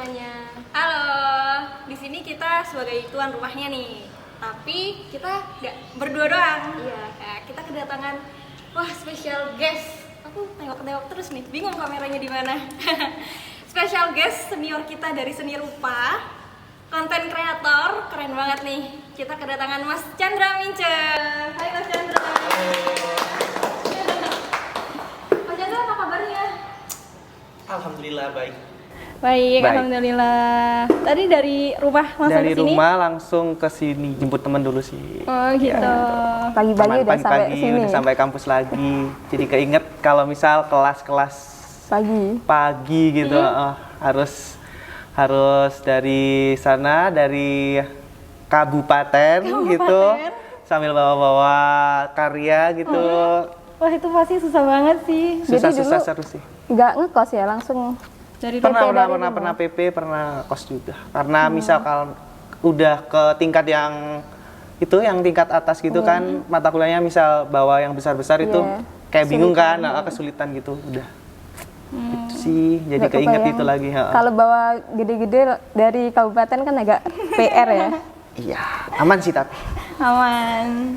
semuanya. Halo, di sini kita sebagai tuan rumahnya nih. Tapi kita nggak berdua doang. Iya. Nah, kita kedatangan spesial guest. Aku tengok-tengok terus nih, bingung kameranya di mana. Special guest senior kita dari Seni Rupa, konten kreator, keren banget nih. Kita kedatangan Mas Chandra Mince. Hai Mas Chandra. Mas Chandra, apa kabarnya? Alhamdulillah baik. Baik, alhamdulillah. Tadi dari rumah langsung Dari ke sini? rumah langsung ke sini, jemput teman dulu sih. Oh gitu. Pagi-pagi udah sampai sini. Udah sampai kampus lagi. Jadi keinget kalau misal kelas-kelas pagi gitu, harus dari sana, dari kabupaten gitu, sambil bawa-bawa karya gitu. Wah itu pasti susah banget sih. Susah seru sih. Nggak ngekos ya, langsung Dari Pernah PP, pernah kos juga. Karena misal kalau udah ke tingkat yang itu, yang tingkat atas gitu kan, mata kuliahnya misal bawa yang besar-besar itu kayak bingung kan, kesulitan gitu, udah. Itu sih, jadi keinget itu lagi. Kalau bawa gede-gede dari kabupaten kan agak PR ya. Iya, aman sih tapi. Aman.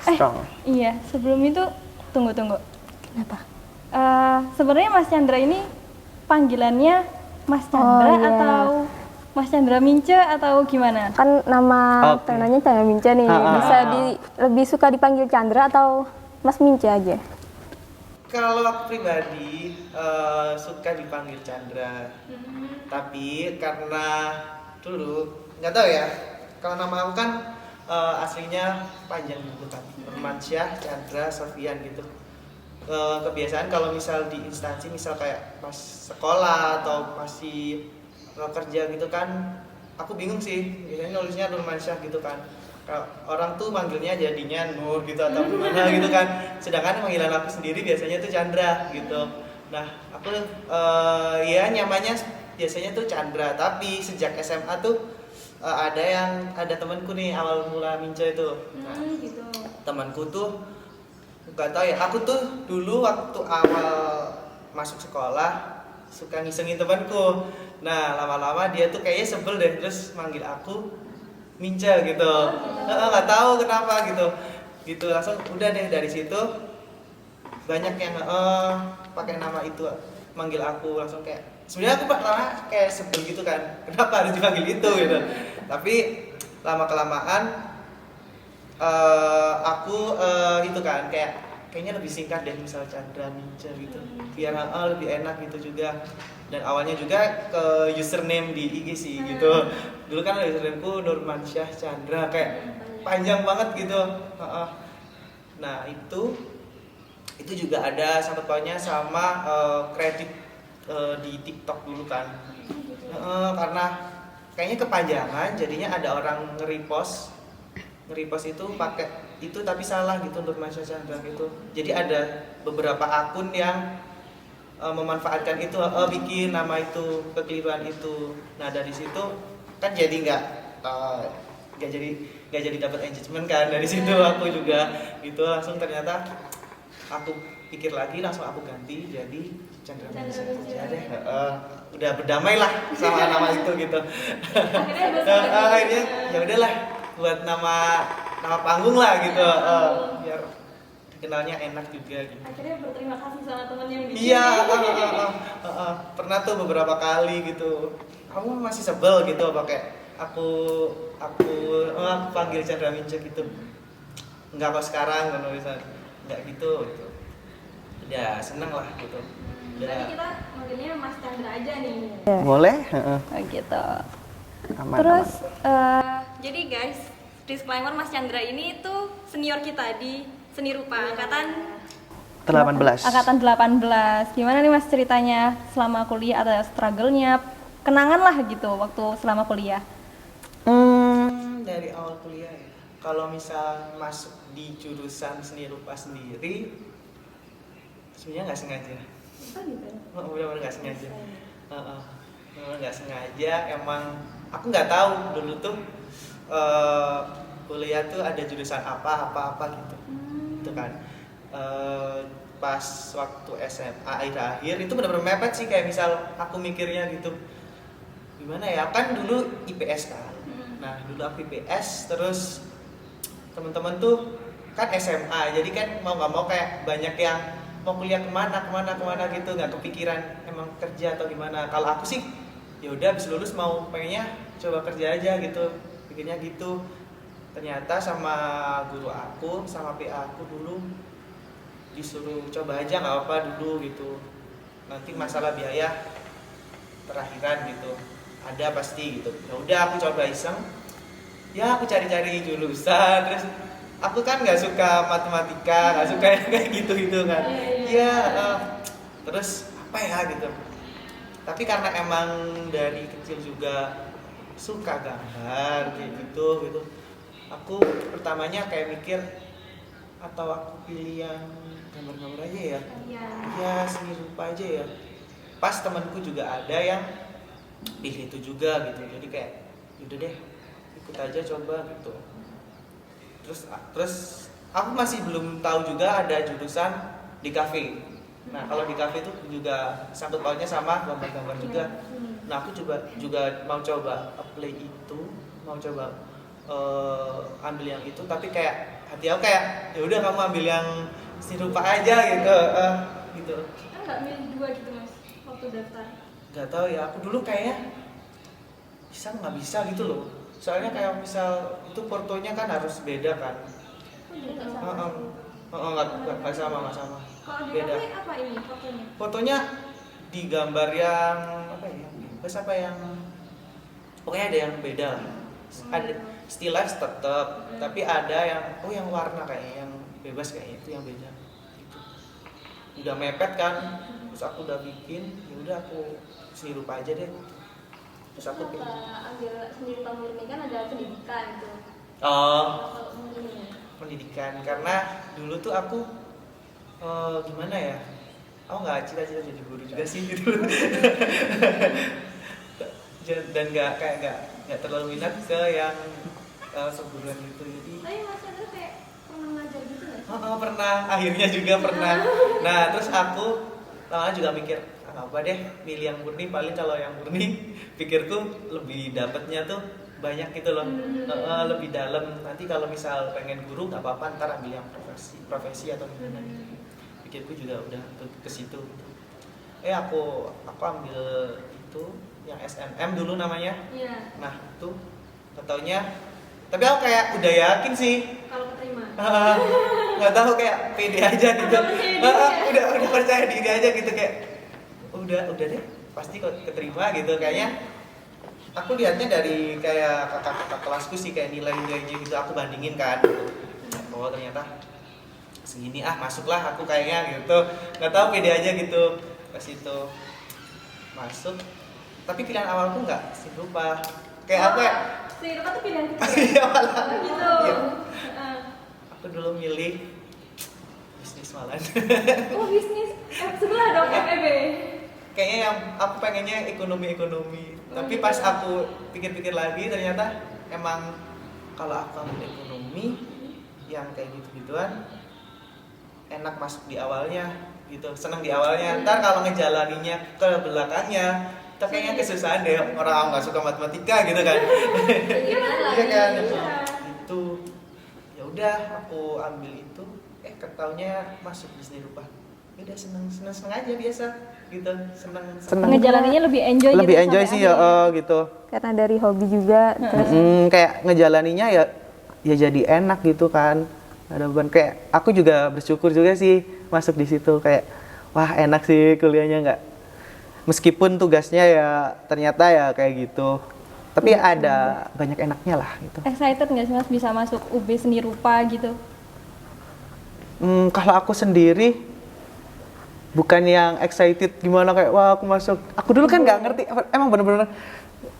Strong. Iya, sebelum itu tunggu. Kenapa? Sebenarnya Mas Chandra ini panggilannya Mas Chandra atau Mas Chandra Mince atau gimana? Kan nama tenanya Chandra Mince nih. Bisa lebih suka dipanggil Chandra atau Mas Mince aja? Kalau aku pribadi suka dipanggil Chandra. Tapi karena dulu nggak tahu ya, kalau nama aku kan aslinya panjang gitu kan, Nurmansyah Chandra Sofian gitu. Kebiasaan kalau misal di instansi, misal kayak pas sekolah atau masih kerja gitu kan, aku bingung sih, biasanya nulisnya Nurmansyah gitu kan. Kalau orang tuh manggilnya jadinya Nur gitu atau gimana gitu kan, sedangkan panggilan aku sendiri biasanya tuh Chandra gitu. Nah aku ya nyamannya biasanya tuh Chandra, tapi sejak SMA tuh ada temanku nih awal mula Mince itu. Nah, Gitu. temanku tuh gak tau ya, aku tuh dulu waktu awal masuk sekolah suka ngisengin temanku. Nah lama-lama dia tuh kayaknya sebel deh, terus manggil aku Mince gitu. Gak tahu kenapa gitu langsung udah deh, dari situ banyak yang pakai nama itu manggil aku, langsung kayak sebenarnya aku pertama kayak sebel gitu kan, kenapa harus dipanggil itu gitu. Tapi lama kelamaan aku itu kan kayaknya lebih singkat deh, misal Chandra Mince gitu, biar lebih enak gitu juga. Dan awalnya juga ke username di IG sih gitu. Dulu kan usernameku Nurmansyah Chandra, kayak panjang banget gitu. Nah itu juga ada sangkut pautnya sama kredit di TikTok dulu kan. Karena kayaknya kepanjangan, jadinya ada orang nge-repost itu pakai itu tapi salah gitu, untuk Nurmansyah Chandra gitu. Jadi ada beberapa akun yang memanfaatkan itu, bikin nama itu, kekeliruan itu. Nah dari situ kan jadi nggak jadi dapat engagement kan dari situ. Aku juga gitu, langsung ternyata aku pikir lagi, langsung aku ganti jadi Chandra Mince aja deh. Udah berdamai lah sama nama itu gitu. Akhirnya ya udahlah, buat nama panggung lah gitu, biar dikenalnya enak juga gitu. Akhirnya berterima kasih sama temen yang bikin. Iya, pernah tuh beberapa kali gitu. Kamu masih sebel gitu pakai aku panggil Chandra Mince gitu. Enggak kok sekarang kan nulisan. Enggak gitu. Ya seneng lah gitu. Berarti kita manggilnya Mas Chandra aja nih. Boleh? Oh gitu. Aman, Terus jadi guys, disclaimer, Mas Chandra ini tuh senior kita di Seni Rupa angkatan 18. Angkatan 18. Gimana nih Mas ceritanya selama kuliah, ada struggle-nya, kenangan lah gitu waktu selama kuliah? Dari awal kuliah ya. Kalau misal masuk di jurusan Seni Rupa sendiri, sebenarnya nggak sengaja. Benar-benar nggak sengaja. Benar nggak sengaja. Emang aku nggak tahu dulu tuh kuliah tuh ada jurusan apa gitu. Itu kan. Pas waktu SMA akhir-akhir itu benar-benar mepet sih, kayak misal aku mikirnya gitu. gimana ya, kan dulu IPS kan. Nah dulu aku IPS, terus teman-teman tuh kan SMA, jadi kan mau nggak mau kayak banyak yang mau kuliah kemana gitu, nggak kepikiran emang kerja atau gimana. Kalau aku sih ya udah habis lulus mau pengennya coba kerja aja gitu, pikirnya gitu. Ternyata sama guru aku sama PA aku dulu disuruh coba aja nggak apa dulu gitu, nanti masalah biaya terakhiran gitu ada pasti gitu. Ya udah aku coba iseng, ya aku cari-cari jurusan, terus aku kan nggak suka matematika, nggak suka yang kayak gitu kan. Ya terus apa ya gitu, tapi karena emang dari kecil juga suka gambar kayak gitu, aku pertamanya kayak mikir atau aku pilih yang gambar-gambar aja ya, ya seni rupa aja ya. Pas temanku juga ada yang pilih itu juga gitu, jadi kayak yaudah deh ikut aja coba gitu. Terus aku masih belum tahu juga ada jurusan di kafe. Nah kalau di kafe itu juga sangkut pautnya sama gambar-gambar juga. Nah aku juga mau coba apply itu, mau coba ambil yang itu, tapi kayak hati aku kayak ya udah kamu ambil yang seni rupa aja gitu. Gitu. Kan nggak milih dua gitu mas waktu daftar? Nggak tahu ya, aku dulu kayaknya bisa nggak bisa gitu loh. Soalnya kayak misal itu fotonya kan harus beda kan. Nggak sama. Kalau di Beda. kafe apa ini fotonya? Fotonya digambar yang apa ya? Terus apa yang pokoknya ada yang beda. Ada still life tetap, tapi ada yang yang warna kayaknya, yang bebas kayaknya itu yang beda. Gitu. Udah mepet kan, terus aku udah bikin, ya udah aku seni rupa aja deh. Terus aku pilih. Ambil seni rupa murni kan ada pendidikan gitu. Oh, Kalau murni pendidikan, karena dulu tuh aku gimana ya, aku nggak cita-cita jadi guru juga sih gitu. Dan nggak terlalu minat ke yang sebulan gitu, jadi tapi mas Chandra kayak pernah ngajar gitu nggak sih? pernah, akhirnya juga pernah. Nah terus aku lama juga mikir apa deh milih yang murni, paling kalau yang murni pikirku lebih dapatnya tuh banyak gitu loh. Lebih dalam. Nanti kalau misal pengen guru nggak apa-apa, ntar ambil yang profesi atau gimana gitu. Pikirku juga udah ke situ gitu. Aku ambil itu yang SNM dulu namanya. Iya. Nah itu taunya, tapi aku kayak udah yakin sih, Kalau keterima. nggak tahu kayak pede aja gitu. Udah percaya diri aja gitu, kayak udah deh pasti kok keterima gitu. Kayaknya aku lihatnya dari kayak kakak-kakak kelasku sih, kayak nilai-nilainya gitu aku bandingin kan. Oh ternyata segini, masuklah aku kayaknya gitu. Nggak tahu pede aja gitu. Pas itu masuk, tapi pilihan awalku nggak seni rupa, kayak apa ya? Seni rupa tuh pilihan ketiga. Iya malah. Gitu. Iya. Aku dulu milih bisnis malah. Oh bisnis, sebelah dong FEB. Kayaknya yang aku pengennya ekonomi. Tapi pas aku pikir-pikir lagi, ternyata emang kalau aku ambil ekonomi yang kayak gitu-gituan enak masuk di awalnya gitu, senang di awalnya. Ntar kalau ngejalaninnya ke belakangnya, itu kayaknya kesusahan deh, orang nggak suka matematika gitu kan. Iya kan, itu ya udah aku ambil itu, ketaunya masuk di seni rupa. Ya udah seneng aja biasa gitu, seneng. Ngejalaninnya lebih enjoy gitu. Lebih enjoy sih ya gitu. Karena dari hobi juga, terus Kayak ngejalaninya ya jadi enak gitu kan. Ada beban, kayak aku juga bersyukur juga sih masuk di situ, kayak wah enak sih kuliahnya, nggak, meskipun tugasnya ya ternyata ya kayak gitu, tapi ada banyak enaknya lah gitu. Excited nggak sih mas bisa masuk UB seni rupa gitu? Kalau aku sendiri bukan yang excited gimana kayak wah aku masuk. Aku dulu kan nggak ngerti, emang bener-bener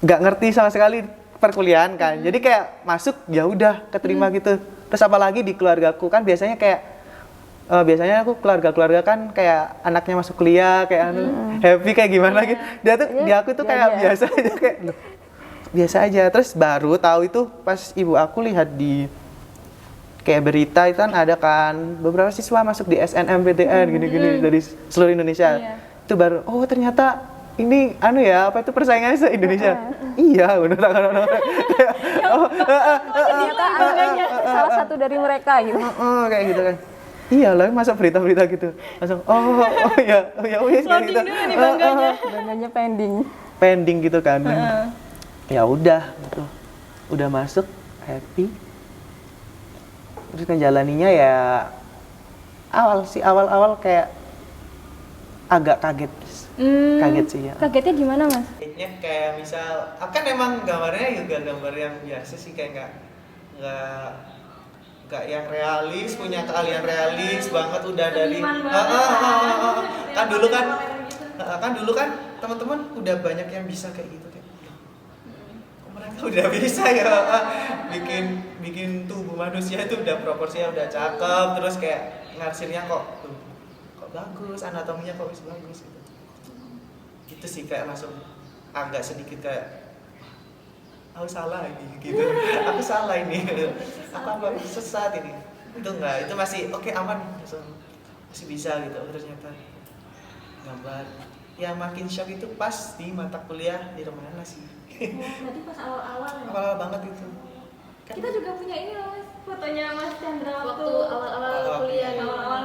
nggak ngerti sama sekali perkuliahan kan. Jadi kayak masuk ya udah keterima gitu. Terus apalagi di keluargaku kan biasanya kayak biasanya aku keluarga kan kayak anaknya masuk kuliah kayak happy kayak gimana gitu. Di aku tuh kayak biasa aja, kayak loh, biasa aja. Terus baru tahu itu pas ibu aku lihat di kayak berita itu kan ada kan beberapa siswa masuk di SNMPTN gini-gini dari seluruh Indonesia. Itu baru ternyata ini anu ya apa itu persaingan se Indonesia. Iya, benar tangan orang. Ternyata Anda salah satu dari mereka gitu. Kayak gitu kan. Iya lah, masa berita-berita gitu. Langsung ya wis kayak gitu. Loading dulu nih bangganya. Bangganya Pending gitu kan. Ya udah gitu. Udah masuk happy. Terus ngejalaninya ya awal-awal kayak agak kaget. Kaget sih ya. Kagetnya gimana Mas? Kayaknya kayak misal, kan emang gambarnya juga gambar yang biasa sih, kayak nggak yang realis, punya keahlian realis banget udah dari kan dulu kan teman-teman udah banyak yang bisa kayak gitu kayak kok mereka udah bisa ya bikin tubuh manusia itu udah proporsinya udah cakep, terus kayak ngarsirnya kok bagus, anatominya kok bagus gitu. Gitu sih, kayak langsung agak sedikit kayak aku salah ini gitu. Aku salah ini. Aku sesat ini. Itu enggak, itu masih oke, aman. Masih bisa gitu. Ternyata gambar. Ya makin shock itu pas di mata kuliah di Remana sih. Berarti pas awal-awal ya? Awal banget itu. Kita juga punya ini loh Mas, fotonya Mas Chandra waktu awal-awal kuliah. Awal-awal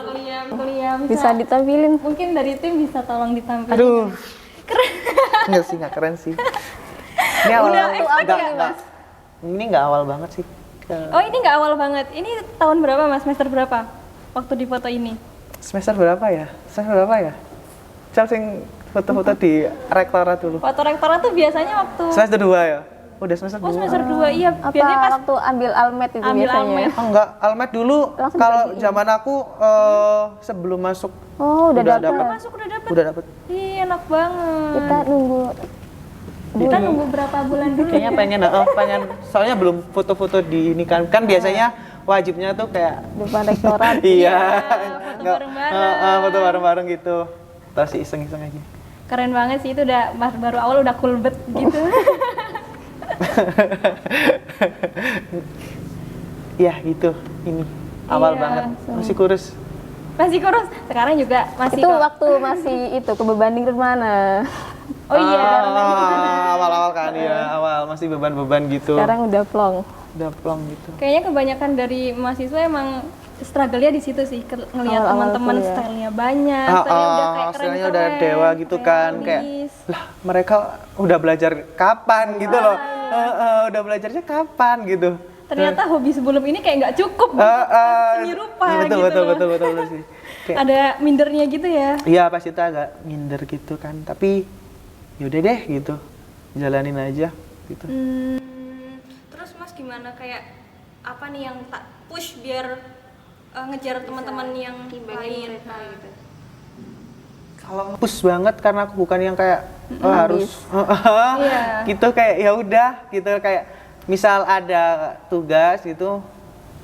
kuliah. Bisa ditampilin. Mungkin dari tim bisa tolong ditampilkan. Aduh. Enggak sih, enggak keren sih. Ini awal enggak. Ini enggak awal banget sih. Oh, ini nggak awal banget. Ini tahun berapa Mas? Semester berapa? Waktu di foto ini. Semester berapa ya? Sing foto-foto di rektorat dulu. Foto rektorat tuh biasanya waktu Semester 2 ya? Udah semester 2. Oh, semester 2. Iya, Apa biasanya pas waktu ambil almet itu ambil biasanya? almet. Oh, enggak, almet dulu. Langsung Kalau dibagiin. zaman aku sebelum masuk Oh, udah Udah dapet. dapet. masuk udah dapet. udah dapet. Ih, enak banget. Kita nunggu Kita nunggu berapa bulan dulu? Kayaknya pengen soalnya belum foto-foto di ini kan biasanya wajibnya tuh kayak depan rektorat. iya foto nggak- bareng-bareng. foto bareng-bareng gitu terus iseng-iseng aja. Keren banget sih, itu udah baru awal udah cool bet gitu. Iya gitu, ini awal Iya, banget masih kurus. Masih kurus. Sekarang juga masih Itu kok. waktu masih itu kebebanding mana? Oh iya. Awal-awal kan ya, awal masih beban-beban gitu. Sekarang udah plong. Udah plong gitu. Kayaknya kebanyakan dari mahasiswa emang struggle-nya di situ sih, ngelihat Awal-awal teman-teman kuliah. stylenya banyak, stylenya udah kayak Istilahnya keren-keren, udah dewa gitu kan, kayak artis. lah mereka udah belajar kapan gitu loh. Udah belajarnya kapan gitu. Ternyata hobi sebelum ini kayak nggak cukup seni rupa Iya, betul, gitu loh. betul sih. Kayak, Ada mindernya gitu ya. iya pas itu agak minder gitu kan, tapi yaudah deh gitu, jalanin aja gitu. Terus Mas gimana, kayak apa nih yang tak push biar ngejar teman-teman yang lain gitu? Kalau push banget karena aku bukan yang kayak harus Iya. gitu, kayak ya udah gitu, kayak misal ada tugas gitu,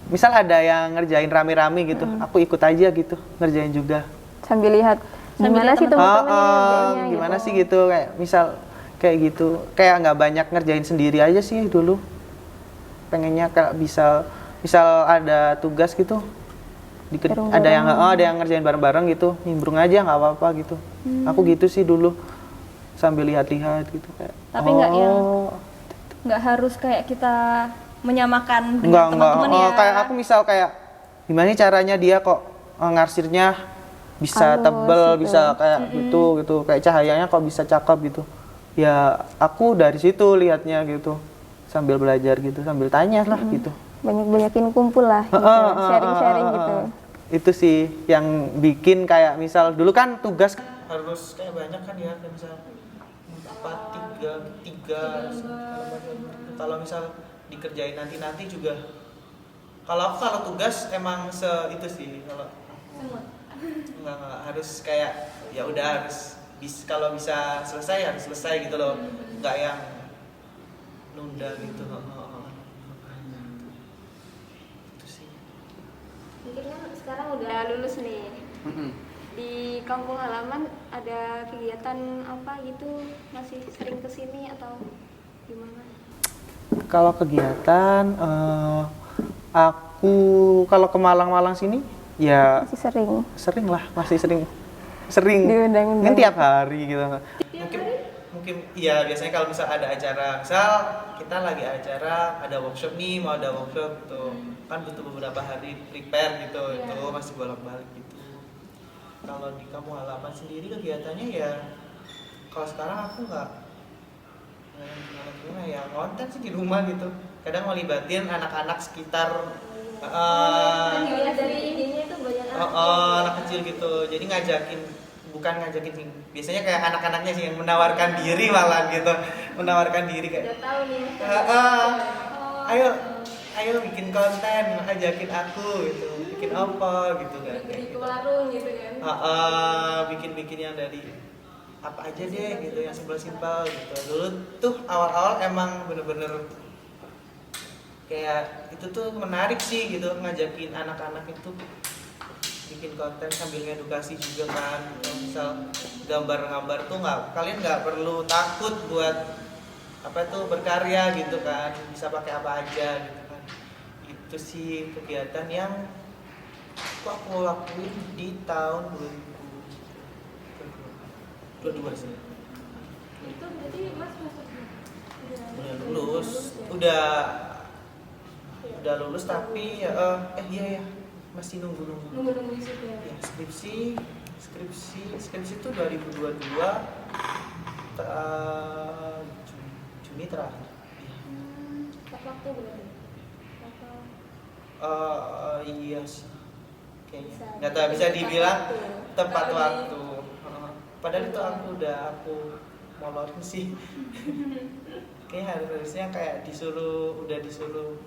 misal ada yang ngerjain rame-rame gitu, aku ikut aja gitu ngerjain juga. Sambil lihat gimana lihat sih teman-teman yang ngerjainnya Gimana gitu. sih gitu, kayak misal kayak gitu, kayak nggak banyak ngerjain sendiri aja sih dulu. Pengennya kayak misal ada tugas gitu, ada yang ngerjain bareng-bareng gitu, nimbrung aja nggak apa-apa gitu. Aku gitu sih dulu, sambil lihat-lihat gitu kayak. Tapi nggak harus kayak kita menyamakan Enggak, dengan teman-teman ya. kayak aku misal kayak gimana caranya dia kok ngarsirnya bisa Halus tebel, gitu. bisa kayak gitu, kayak cahayanya kok bisa cakep gitu. Ya aku dari situ lihatnya gitu, sambil belajar gitu, sambil tanya lah gitu. Banyak-banyakin kumpul lah, gitu. Sharing-sharing gitu. Itu sih yang bikin kayak misal dulu kan tugas Harus kayak banyak kan ya, kayak misal 4, 3. Kalau misal dikerjain nanti juga, kalau tugas emang itu sih, kalau nggak harus kayak ya udah harus kalau bisa selesai harus selesai gitu loh, nggak yang nunda gitu. Itu sih. Mungkin kan sekarang udah lulus nih. Di kampung halaman ada kegiatan apa gitu, masih sering kesini atau gimana? kalau kegiatan aku kalau ke Malang sini ya Masih sering. sering lah, masih sering Diundang-undang. kan tiap hari gitu. Mungkin mungkin iya biasanya kalau misal ada acara, misal kita lagi acara ada workshop nih, mau ada workshop gitu kan butuh beberapa hari prepare gitu, itu masih bolak-balik gitu. Kalau di kampung halaman sendiri kegiatannya ya kalau sekarang aku nggak gimana ya, konten sih di rumah gitu, kadang mau libatin anak-anak sekitar dari ini itu banyak anak kecil gitu, jadi bukan ngajakin sih, biasanya kayak anak-anaknya sih yang menawarkan diri malah gitu, menawarkan diri kayak udah tahu nih. ayo bikin konten, ajakin aku gitu, bikin apa gitu kan, Di warung gitu kan. bikin yang dari apa aja deh gitu, yang simpel-simpel gitu. Dulu tuh awal-awal emang bener-bener kayak itu tuh menarik sih gitu, ngajakin anak-anak itu bikin konten sambil ngedukasi juga kan. Kalau misal gambar-gambar tuh kalian nggak perlu takut buat apa itu berkarya gitu kan, bisa pakai apa aja gitu kan. Itu sih kegiatan yang aku lakuin di tahun 2022 sih. Itu berarti Mas masuk Udah lulus, udah lulus tapi iya masih nunggu nunggu isunya. ya, skripsi itu 2022 Juni terakhir. Tepat waktu berarti. Iya sih kayaknya Bisa nggak tahu bisa dibilang tepat Kalau waktu. Padahal itu aku molorin sih. Kayak harusnya kayak udah disuruh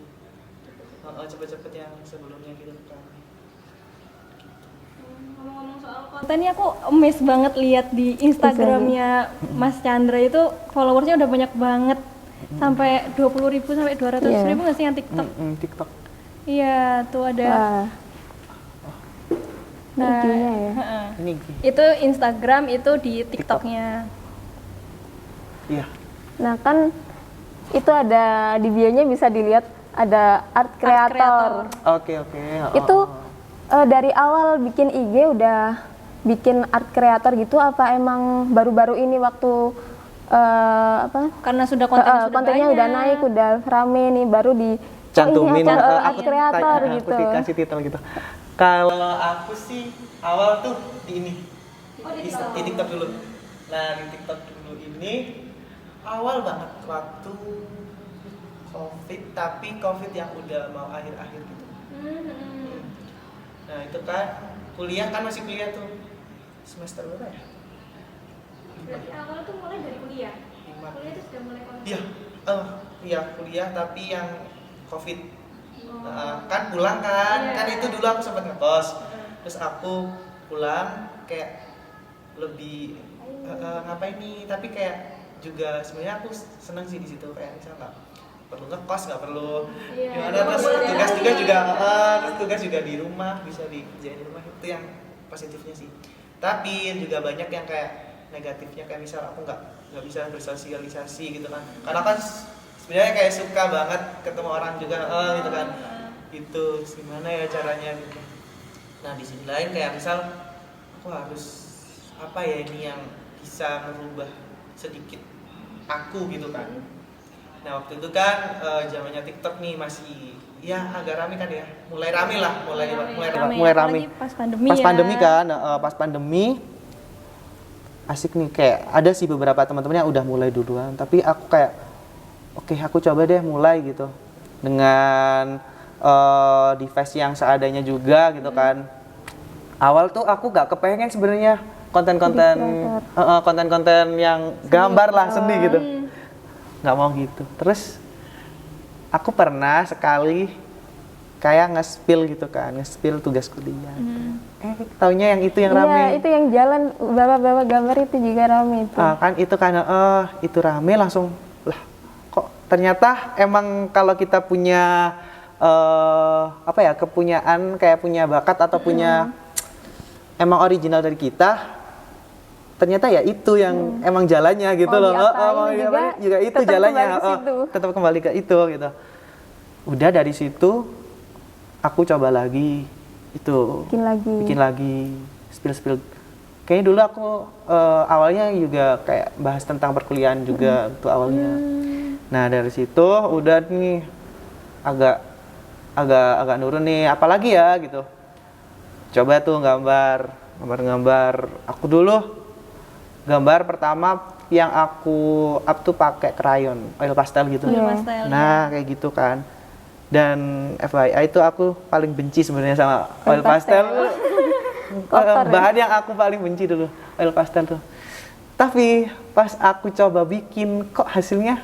cepet-cepet yang sebelumnya gitu kan. Ngomong-ngomong soal Konten ini aku amazed banget lihat di Instagramnya Mas Chandra itu followersnya udah banyak banget, sampai 20.000 sampai 200.000 nggak sih yang TikTok? TikTok. Iya, tuh ada. Wah, Nah, IG-nya ya. heeh. Ini Itu Instagram, itu di TikToknya. iya. Nah kan itu ada di bio-nya bisa dilihat ada art creator. Oke. Itu dari awal bikin IG udah bikin art creator gitu apa emang baru-baru ini waktu Karena sudah kontennya udah naik, udah rame nih baru di Cantumin ini aku art creator aku gitu. dikasih titel gitu. Kalau Aku sih awal tuh di ini. di Di TikTok dulu. Nah, di TikTok dulu ini awal banget waktu COVID, tapi COVID yang udah mau akhir-akhir gitu. Nah, itu kan kuliah kan masih kuliah tuh. Semester berapa ya? Berarti awal tuh mulai dari kuliah. 5. Kuliah itu sudah mulai konten. Iya, kuliah tapi yang COVID. Kan pulang kan, kan itu dulu aku sempat ngekos. Terus aku pulang kayak lebih ngapain nih, tapi kayak juga sebenarnya aku seneng sih di situ, kayak misalnya nggak perlu ngekos, nggak perlu gimana, terus tugas juga di rumah, bisa dikerjain di rumah, itu yang positifnya sih. Tapi juga banyak yang kayak negatifnya, kayak misal aku nggak bisa bersosialisasi gitu kan, karena kan sebenarnya kayak suka banget ketemu orang juga gitu kan, itu gimana ya caranya gitu. Nah di sini lain kayak misal aku harus apa ya ini yang bisa merubah sedikit aku gitu kan. Nah waktu itu kan zamannya TikTok nih masih ya agak rame kan ya, mulai rame. Mulai rame. Apalagi pas pandemi Pas ya. pandemi kan, pas pandemi asik nih, kayak ada sih beberapa teman-teman yang udah mulai duluan, tapi aku kayak oke, aku coba deh mulai gitu dengan device yang seadanya juga gitu kan. Awal tuh aku gak kepengen sebenarnya konten-konten yang gambar lah, seni gitu, nggak mau gitu. Terus aku pernah sekali kayak nge-spill gitu kan, nge-spill tugas kuliah. Taunya yang itu yang rame. Iya, itu yang jalan bawa gambar itu juga rame itu. Kan itu karena itu rame, langsung lah kok ternyata emang kalau kita punya apa ya, kepunyaan kayak punya bakat atau punya emang original dari kita, ternyata ya itu yang emang jalannya gitu loh. Juga itu jalannya, tetap kembali ke itu gitu. Udah dari situ aku coba lagi itu, bikin lagi spill kayaknya dulu aku awalnya juga kayak bahas tentang perkuliahan juga tuh awalnya. Nah dari situ udah nih agak nurun nih, apalagi ya gitu. Coba tuh gambar. Aku dulu gambar pertama yang aku up tuh pakai krayon, oil pastel gitu. Oil pastel, Nah kayak gitu kan. Dan FYI itu aku paling benci sebenarnya sama oil pastel. Bahan yang aku paling benci dulu, oil pastel tuh. Tapi pas aku coba bikin, kok hasilnya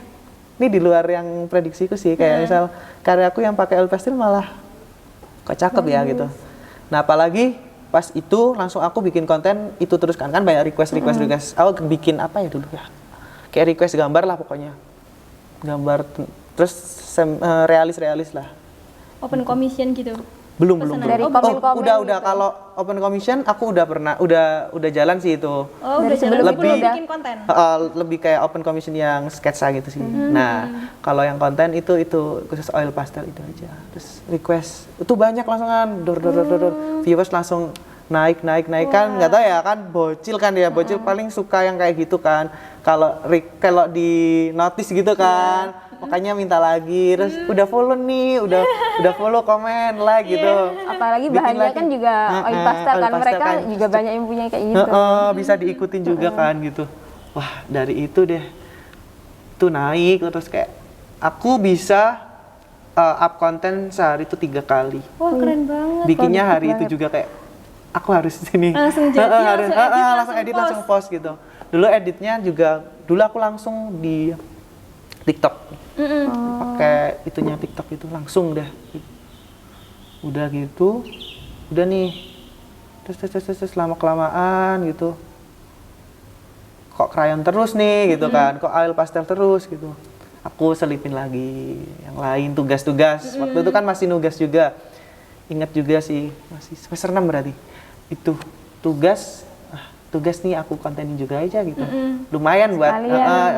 ini di luar yang prediksiku sih. Kayak misal karya aku yang pakai oil pastel malah kok cakep ya gitu. Nah apalagi pas itu langsung aku bikin konten itu terus kan banyak request. Aku bikin apa ya dulu ya? Kayak request gambar lah pokoknya. Gambar terus realis lah. Open commission gitu. Belum. Dari komen-komen Udah gitu. kalau open commission aku udah jalan sih itu. Oh, udah Dari jalan sebelum tapi itu belum udah. bikin konten. Lebih kayak open commission yang sketsa gitu sih. Nah, kalau yang konten itu khusus oil pastel itu aja. Terus request itu banyak langsungan, dor. Viewers langsung naik kan, nggak tahu ya kan bocil kan ya, bocil paling suka yang kayak gitu kan. Kalau di notice gitu kan, makanya minta lagi. Terus udah follow nih, udah follow, komen, like gitu. Apalagi Bikin bahannya lagi. kan juga oil pastel Oil kan, pastel mereka kan. juga banyak yang punya kayak gitu. Bisa diikutin juga kan gitu. Wah dari itu deh tuh naik terus kayak aku bisa up konten sehari itu 3 kali. Wah, keren banget. Bikinnya bagus hari itu banget. juga kayak aku harus sini. Langsung jadi, Langsung edit langsung post gitu. Dulu editnya juga aku langsung di TikTok. Pakai itunya TikTok itu langsung deh. Udah gitu. Udah nih. Terus lama kelamaan gitu. Kok krayon terus nih gitu kan. Kok oil pastel terus gitu. Aku selipin lagi yang lain tugas-tugas. Waktu itu kan masih nugas juga. Ingat juga sih, masih semester 6 berarti. Itu tugas nih aku kontenin juga aja gitu. Lumayan buat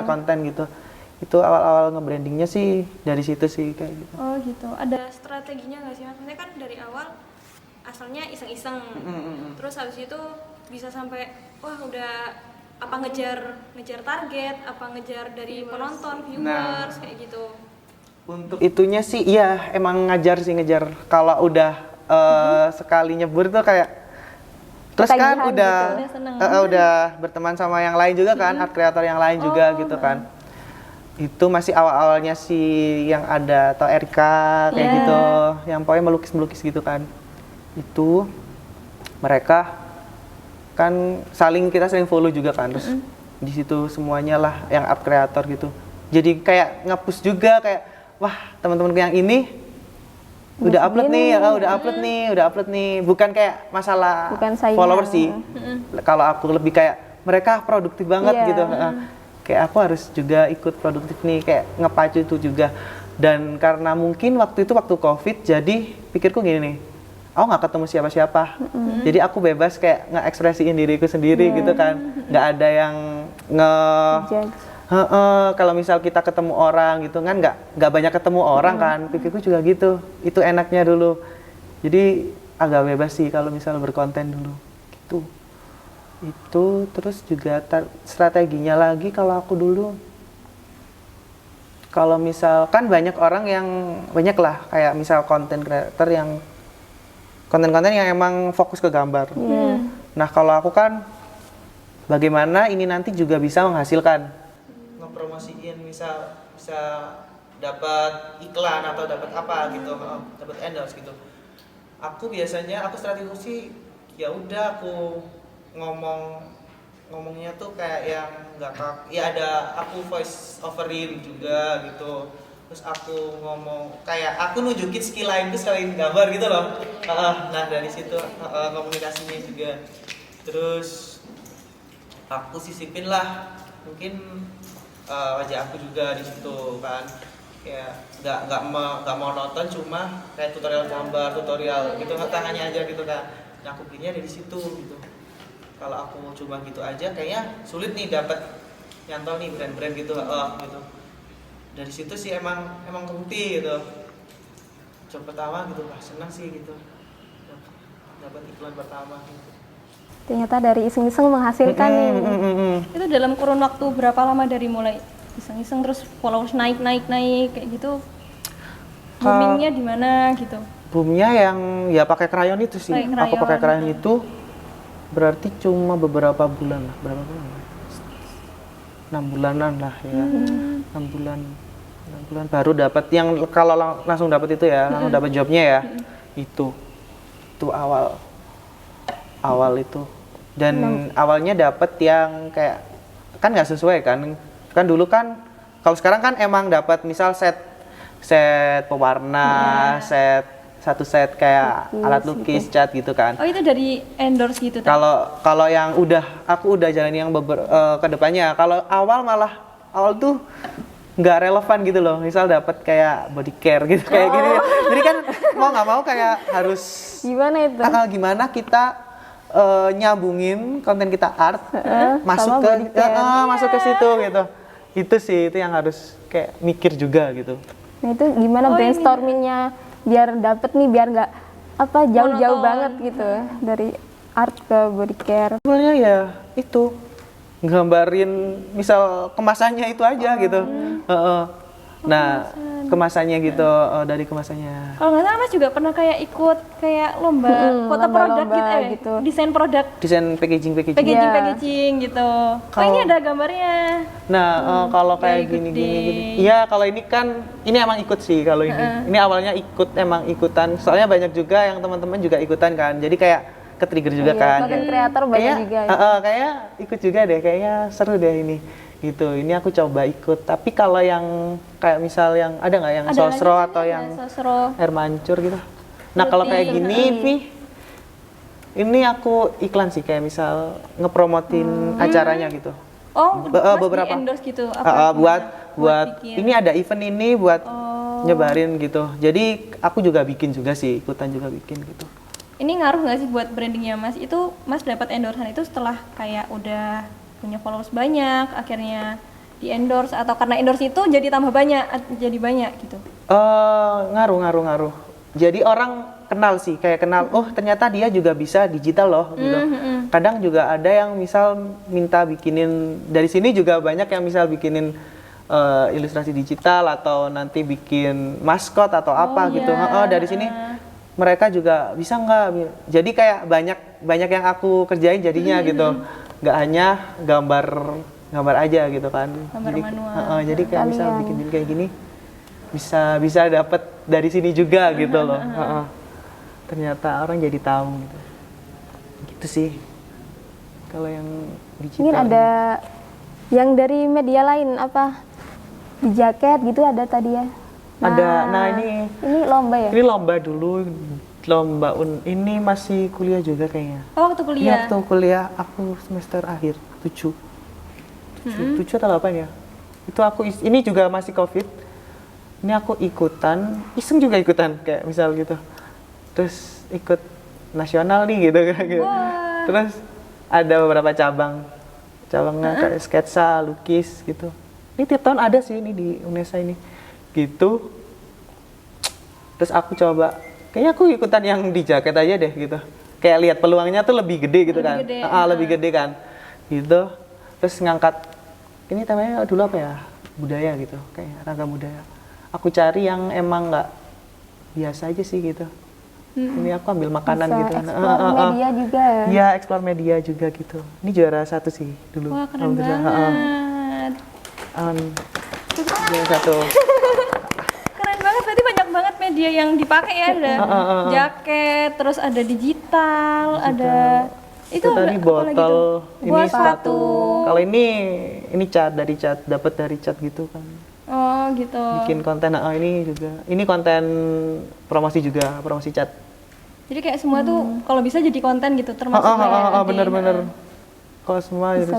konten gitu. Itu awal-awal nge-brandingnya sih dari situ sih kayak gitu. Oh gitu. Ada strateginya nggak sih? Maksudnya kan dari awal asalnya iseng-iseng. Terus habis itu bisa sampai wah udah apa ngejar target, apa ngejar dari penonton, viewers kayak gitu. Untuk itunya sih iya emang ngejar. Kalau udah sekali nyebur tuh kayak terus kan Ketagihan udah gitu. Udah seneng. udah berteman sama yang lain juga kan, art creator yang lain juga gitu kan. Itu masih awal-awalnya sih yang ada atau Erika kayak gitu, yang pokoknya melukis gitu kan. Itu mereka kan kita saling follow juga kan, terus di situ semuanya lah yang art creator gitu. Jadi kayak nge-push juga kayak wah teman-temanku yang ini udah upload nih, bukan kayak masalah Bukan saingan. followers sih. Kalau aku lebih kayak mereka produktif banget Iya. gitu. Kayak aku harus juga ikut produktif nih, kayak ngepacu itu juga. Dan karena mungkin waktu Covid, jadi pikirku gini nih, aku nggak ketemu siapa-siapa, jadi aku bebas kayak nge-ekspresiin diriku sendiri gitu kan, nggak ada yang Judge. kalau misal kita ketemu orang gitu kan nggak banyak ketemu orang kan, pikirku juga gitu, itu enaknya dulu, jadi agak bebas sih kalau misal berkonten dulu gitu. Itu terus juga strateginya lagi kalau aku dulu, kalau misalkan banyak orang yang banyak lah kayak misal konten creator yang konten-konten yang emang fokus ke gambar. Nah kalau aku kan bagaimana ini nanti juga bisa menghasilkan, ngepromosiin bisa dapat iklan atau dapat apa gitu, dapat endorse gitu. Aku biasanya strategi sih ya udah aku ngomongnya tuh kayak yang ada aku voice overin juga gitu. Terus aku ngomong kayak aku nunjukin skill lainku selain gambar gitu loh. Nah dari situ komunikasinya juga. Terus aku sisipin lah mungkin wajah aku juga di situ kan. Kayak nggak mau nonton, cuma kayak tutorial gambar, tutorial gitu, tangannya aja gitu kan. Nah aku pilihnya dari situ gitu. Kalau aku cuma gitu aja kayaknya sulit nih dapat nyantol nih brand-brand gitu, gitu. Dari situ sih emang kebukti gitu. Job pertama gitu, wah senang sih gitu. Dapat iklan pertama gitu. Ternyata dari iseng-iseng menghasilkan nih. Itu dalam kurun waktu berapa lama dari mulai iseng-iseng terus followers naik kayak gitu? Boomingnya di mana gitu? Boomnya yang ya pakai krayon itu sih. Pakai Aku pakai krayon. krayon itu berarti cuma beberapa bulan lah. Berapa bulan? 6 bulanan lah ya. 6 bulan. 6 bulan baru dapat yang kalau langsung dapat itu ya, langsung dapat jobnya ya. Itu awal itu. Dan awalnya dapat yang kayak kan nggak sesuai kan dulu kan kalau sekarang kan emang dapat misal set pewarna, satu set kayak alat lukis, cat gitu kan. Oh itu dari endorse gitu tadi? Kalau yang aku udah jalani yang ke depannya. Kalau awal tuh nggak relevan gitu loh. Misal dapat kayak body care gitu kayak gini. Jadi kan mau nggak mau kayak harus Gimana itu? gimana kita nyambungin konten kita art masuk sama ke body care. masuk ke situ gitu. Itu sih itu yang harus kayak mikir juga gitu. Nah itu gimana brainstormingnya biar dapet nih, biar nggak jauh-jauh banget gitu dari art ke body care. Sebenarnya ya itu gambarin misal kemasannya itu aja gitu. Nah kemasannya gitu dari kemasannya. Kalau nggak salah Mas juga pernah kayak ikut kayak lomba foto produk lomba-lomba gitu, gitu. Desain produk, Desain packaging. packaging gitu. Oh ini ada gambarnya. Nah kalau kayak very good gini. Iya kalau ini kan ini emang ikut sih kalau ini. Ini awalnya emang ikutan. Soalnya banyak juga yang teman-teman juga ikutan kan. Jadi kayak ke-trigger juga kan. Konten kreator banyak juga. Kayak ikut juga deh. Kayaknya seru deh ini. Gitu. Ini aku coba ikut. Tapi kalau yang kayak misal yang ada nggak yang Ada sosro lagi atau sih, yang ada sosro. air mancur gitu. Nah kalau kayak gini nih. Ini aku iklan sih kayak misal ngepromotin acaranya gitu. Oh, Mas beberapa. di-endorse gitu buat bikin. ini ada event ini buat nyebarin gitu. Jadi aku juga bikin juga sih, ikutan juga bikin gitu. Ini ngaruh nggak sih buat brandingnya Mas? Itu Mas dapat endorsean itu setelah kayak udah punya followers banyak, akhirnya di endorse atau karena endorse itu jadi tambah banyak, jadi banyak gitu? Ngaruh. Jadi orang kenal sih, kayak kenal, oh ternyata dia juga bisa digital loh gitu. Kadang juga ada yang misal minta bikinin, dari sini juga banyak yang misal bikinin ilustrasi digital atau nanti bikin maskot atau apa gitu. Dari sini mereka juga bisa nggak? Jadi kayak banyak yang aku kerjain jadinya gitu. Nggak hanya gambar aja gitu kan. Gambar Jadi, manual. jadi kayak misal bikin kayak gini bisa dapat dari sini juga gitu loh. Ternyata orang jadi tahu gitu. Gitu sih. Kalau yang digital. Mungkin ada yang dari media lain apa? Di jaket gitu ada tadi ya. Ada. Nah, ini lomba ya? Ini lomba dulu. Ini masih kuliah juga kayaknya. Oh, waktu kuliah? Iya, waktu kuliah aku semester akhir 7 atau 8 ya. Itu ini juga masih Covid. Ini aku iseng juga ikutan kayak misal gitu. Terus ikut nasional nih gitu. Terus ada beberapa cabangnya kayak sketsa, lukis gitu. Ini tiap tahun ada sih ini di UNESA ini. Gitu. Terus aku coba kayaknya aku ikutan yang di jaket aja deh gitu. Kayak lihat peluangnya tuh lebih gede gitu kan. Lebih gede kan. Gitu. Terus ngangkat ini namanya dulu apa ya? Budaya gitu. Kayak ragam budaya. Aku cari yang emang nggak biasa aja sih gitu. Ini aku ambil makanan bisa gitu kan. Explore media juga ya? Iya, explore media juga gitu. Ini juara 1 sih dulu. Wah, keren banget. Juara 1. Keren banget, berarti banyak banget media yang dipakai ya. Ada jaket, terus ada digital. Ada itu tadi botol, ini sepatu. Kalau ini cat dapat dari cat gitu kan. Oh gitu. Bikin konten, ini juga. Ini konten promosi juga, promosi cat. Jadi kayak semua tuh kalau bisa jadi konten gitu, termasuk bener. Kalau semua Bisa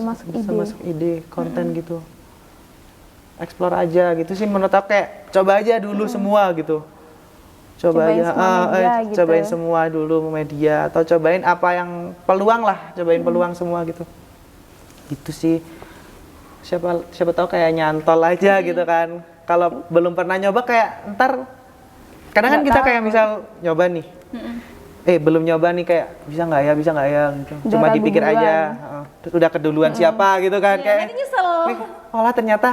masuk ide konten gitu. Explore aja gitu sih menurut aku, kayak coba aja dulu semua gitu. Cobain semua media gitu. Cobain semua dulu media atau cobain apa yang peluang lah, cobain peluang semua gitu. Gitu sih. Siapa tahu kayak nyantol aja gitu kan. Kalau belum pernah nyoba kayak ntar kadang kan kita kayak misal nyoba nih. belum nyoba nih kayak bisa nggak ya gitu. Udah Cuma ragu dipikir duluan. aja, terus udah keduluan siapa gitu kan, kayak nanti nyesel. Malah ternyata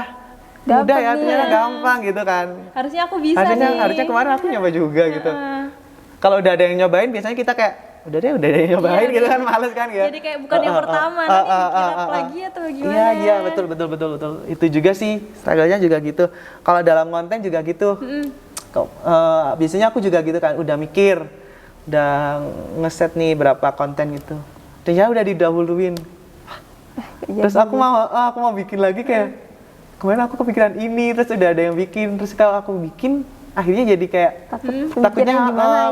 Dapet udah ya, nih. ternyata gampang gitu kan. Harusnya aku bisa nih. Harusnya kemarin aku nyoba juga gitu. Kalau udah ada yang nyobain biasanya kita kayak udah ada yang nyobain gitu kan, males kan ya. Jadi kayak bukan yang pertama, nanti bikin up lagi atau gimana? Iya betul. Itu juga sih struggle-nya juga gitu. Kalau dalam konten juga gitu. Biasanya aku juga gitu kan, udah mikir, udah ngeset nih berapa konten gitu. Ternyata udah didahuluin. Terus aku mau bikin lagi kayak kemarin aku kepikiran ini, terus udah ada yang bikin, terus kalau aku bikin akhirnya jadi kayak takutnya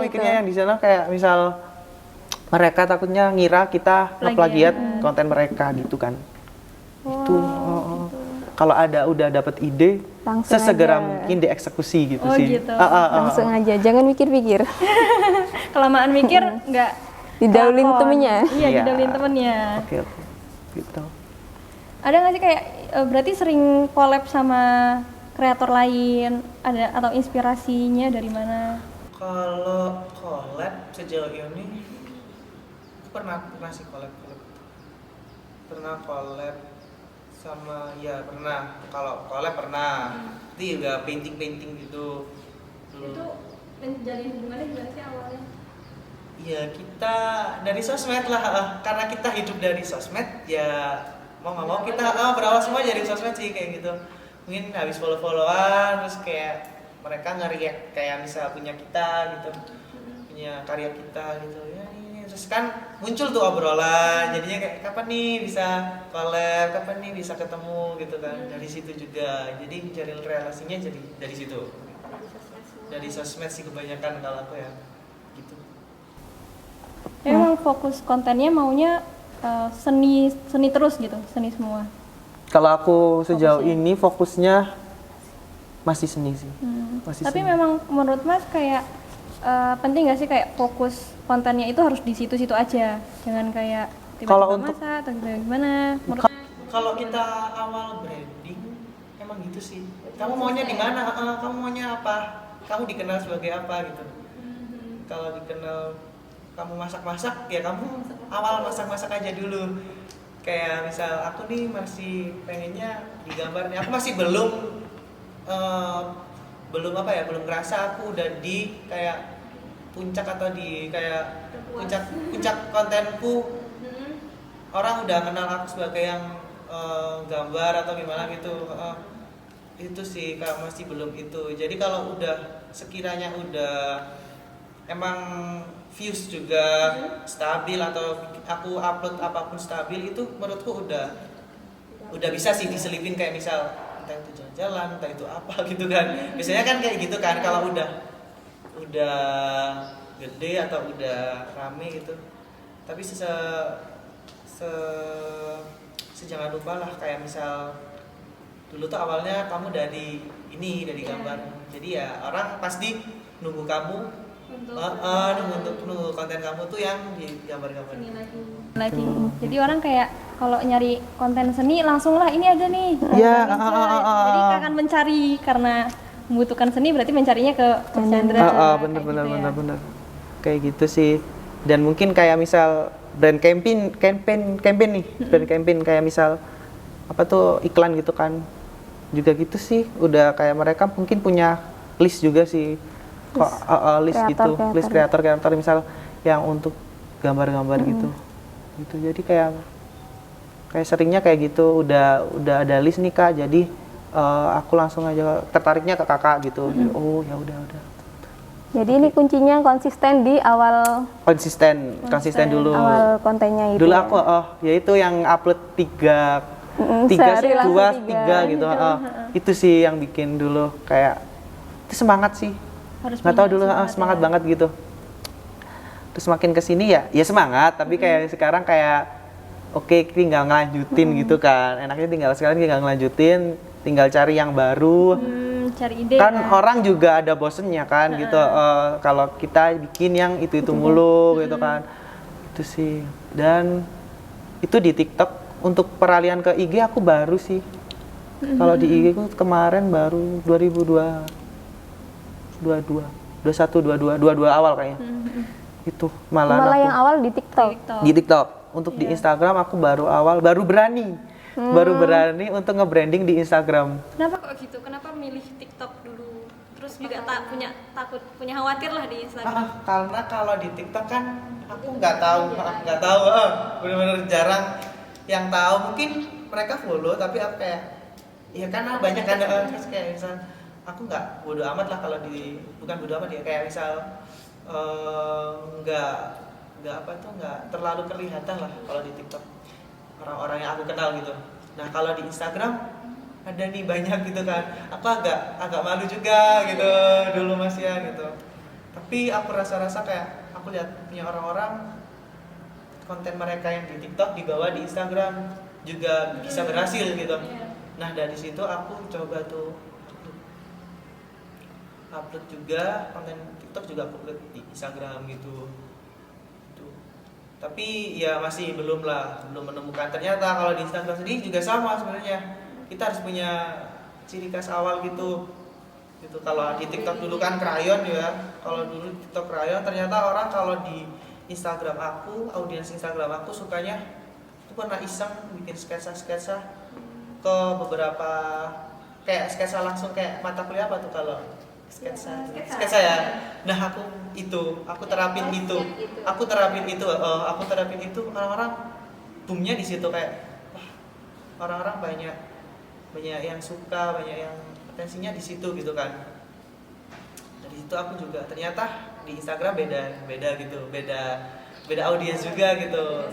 bikinnya yang di sana kayak misal mereka takutnya ngira kita plagiat konten mereka gitu kan. Itu kalau udah dapet ide Langsung sesegera aja. mungkin dieksekusi gitu Oh, sih. gitu. Langsung aja, jangan mikir-pikir. Kelamaan mikir nggak Didahuluin lakon. temennya. Iya, Iya. didahuluin temennya. Oke. Gitu. Ada nggak sih kayak berarti sering collab sama kreator lain, ada atau inspirasinya dari mana? Kalau collab sejauh ini pernah sih collab. Pernah collab sama pernah. Kalau collab pernah. Itu juga painting gitu. Itu menjalin hubungannya gimana sih awalnya? Ya kita dari sosmed lah, karena kita hidup dari sosmed ya mau nggak mau kita berawal semua dari sosmed sih kayak gitu. Mungkin habis follow-followan terus kayak mereka nge-react kayak misal punya kita gitu, punya karya kita gitu ya ini, terus kan muncul tuh obrolan, jadinya kayak kapan nih bisa collab, kapan nih bisa ketemu gitu kan. Dari situ juga jadi mencari relasinya jadi dari situ, dari sosmed sih kebanyakan kalau aku ya gitu. Emang fokus kontennya maunya seni terus gitu, seni semua. Kalau aku sejauh ini fokusnya masih seni sih. Masih Tapi seni. memang menurut Mas kayak penting nggak sih kayak fokus kontennya itu harus di situ-situ aja, jangan kayak Kalau tiba-tiba untuk- masak atau gimana? Menurut Kalau kita awal branding emang gitu sih. Kamu maunya di mana? Kamu maunya apa? Kamu dikenal sebagai apa gitu. Kalau dikenal kamu masak-masak ya kamu awal masak-masak aja dulu. Kayak misal aku nih masih pengennya digambar nih. Aku masih belum belum ngerasa aku udah di kayak puncak atau di kayak puncak kontenku. Orang udah kenal aku sebagai yang gambar atau gimana gitu. Itu sih Kak, masih belum itu. Jadi kalau udah sekiranya udah emang views juga stabil atau aku upload apapun stabil, itu menurutku udah bisa sih diselipin kayak misal entah itu jalan-jalan, entah itu apa gitu kan. Biasanya kan kayak gitu kan kalau udah gede atau udah rame gitu. Tapi jangan lupa lah kayak misal dulu tuh awalnya kamu dari gambar. Jadi ya orang pasti nunggu kamu nunggu konten kamu tuh yang di gambar-gambar lagi. Jadi orang kayak kalau nyari konten seni langsung lah ini ada nih. Iya, Jadi akan mencari karena membutuhkan seni berarti mencarinya ke Mas Chandra. Bener. Kayak gitu sih. Dan mungkin kayak misal brand campaign nih, brand campaign kayak misal apa tuh iklan gitu kan. Juga gitu sih. Udah kayak mereka mungkin punya list juga sih. List gitu, list kreator misal yang untuk gambar-gambar gitu. Jadi kayak seringnya kayak gitu, udah ada list nih Kak, jadi aku langsung aja tertariknya ke kakak gitu. Oh ya udah. Jadi ini kuncinya konsisten di awal Konsisten dulu. awal kontennya itu. Dulu ya. aku yaitu yang upload tiga sehari langsung tiga gitu. Itu sih yang bikin dulu kayak itu semangat sih. Nggak tahu dulu semangat banget gitu. Terus makin kesini ya semangat, tapi kayak sekarang kayak oke, tinggal ngelanjutin gitu kan. Enaknya sekarang tinggal ngelanjutin, tinggal cari yang baru. Cari ide Kan orang juga ada bosennya kan gitu. Kalau kita bikin yang itu mulu gitu kan. Itu sih. Dan itu di TikTok. Untuk peralihan ke IG aku baru sih. Kalau di IG aku kemarin baru 2022 awal kayaknya. itu malah Malah aku yang awal di TikTok. di TikTok. Untuk di Instagram aku baru berani untuk nge-branding di Instagram. Kenapa kok gitu? Kenapa milih TikTok dulu? Terus juga punya khawatir lah di Instagram. Karena kalau di TikTok kan aku nggak tahu, bener-bener jarang yang tahu. Mungkin mereka follow tapi aku kayak ya karena banyak kan terus kayak misal aku nggak bodo amat lah kalau bukan bodo amat ya, kayak misal nggak terlalu kelihatan lah kalau di TikTok orang-orang yang aku kenal gitu. Nah kalau di Instagram ada nih banyak gitu kan, aku agak malu juga gitu dulu masih ya gitu. Tapi aku rasa kayak aku lihat punya orang-orang konten mereka yang di TikTok dibawa di Instagram juga bisa berhasil gitu. Nah dari situ aku coba tuh upload juga konten TikTok, juga aku upload di Instagram gitu. Tapi ya masih belum menemukan. Ternyata kalau di Instagram sendiri juga sama sebenarnya, kita harus punya ciri khas awal gitu. Kalau di TikTok dulu kan krayon ya, kalau dulu TikTok krayon, ternyata orang kalau di Instagram aku, audiens Instagram aku sukanya aku pernah iseng bikin sketsa ke beberapa, kayak sketsa langsung kayak mata kuliah apa tuh kalau sketsa ya. Nah aku terapin itu orang-orang boomnya di situ, kayak wah, orang-orang banyak yang suka, banyak yang atensinya di situ gitu kan. Dari situ aku juga ternyata di Instagram beda gitu, beda audiens juga gitu.